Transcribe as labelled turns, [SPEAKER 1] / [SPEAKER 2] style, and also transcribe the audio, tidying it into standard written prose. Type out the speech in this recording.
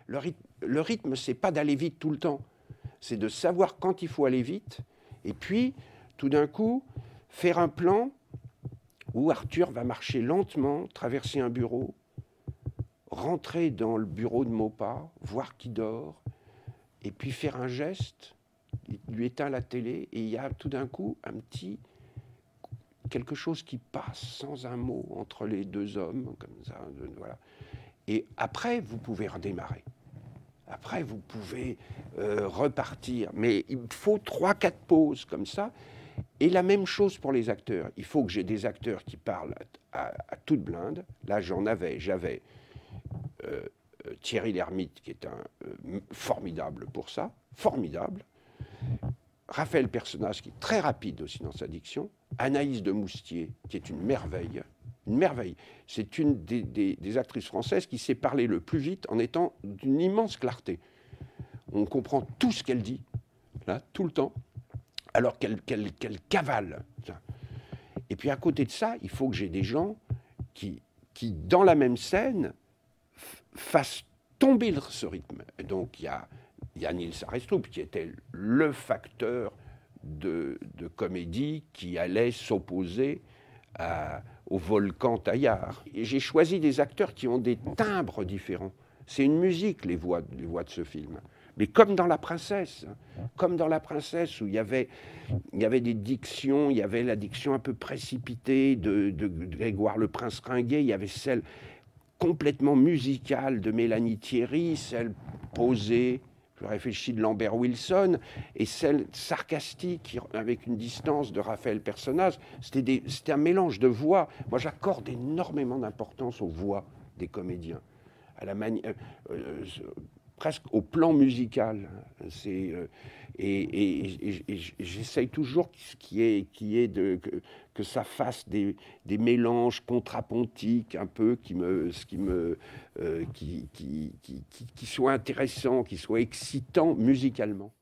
[SPEAKER 1] Le rythme, c'est pas d'aller vite tout le temps. C'est de savoir quand il faut aller vite. Et puis, tout d'un coup, faire un plan où Arthur va marcher lentement, traverser un bureau, rentrer dans le bureau de Maupas, voir qui dort, et puis faire un geste, il lui éteint la télé, et il y a tout d'un coup quelque chose qui passe sans un mot entre les deux hommes, comme ça, voilà. Et après, vous pouvez redémarrer. Après, vous pouvez repartir. Mais il faut 3-4 pauses comme ça. Et la même chose pour les acteurs. Il faut que j'ai des acteurs qui parlent à toute blinde. Là, j'avais Thierry Lhermitte, qui est formidable pour ça. Formidable. Raphaël Personnage, qui est très rapide aussi dans sa diction. Anaïs de Moustier, qui est une merveille. Une merveille. C'est une des actrices françaises qui sait parler le plus vite en étant d'une immense clarté. On comprend tout ce qu'elle dit, là, tout le temps, alors qu'elle cavale. Et puis à côté de ça, il faut que j'ai des gens qui dans la même scène, fassent tomber ce rythme. Et donc il y a Nils Arestrup, qui était le facteur de comédie qui allait s'opposer au volcan Taillard. Et j'ai choisi des acteurs qui ont des timbres différents. C'est une musique, les voix de ce film. Mais comme dans La Princesse, où il y avait des dictions, il y avait la diction un peu précipitée de Grégoire le Prince Ringuet, il y avait celle complètement musicale de Mélanie Thierry, celle posée, je réfléchis, de Lambert Wilson, et celle sarcastique avec une distance de Raphaël Personnage. C'était un mélange de voix. Moi, j'accorde énormément d'importance aux voix des comédiens, à la presque au plan musical. Et j'essaye toujours que ça fasse des mélanges contrapontiques un peu qui soient intéressants, qui soient excitants musicalement.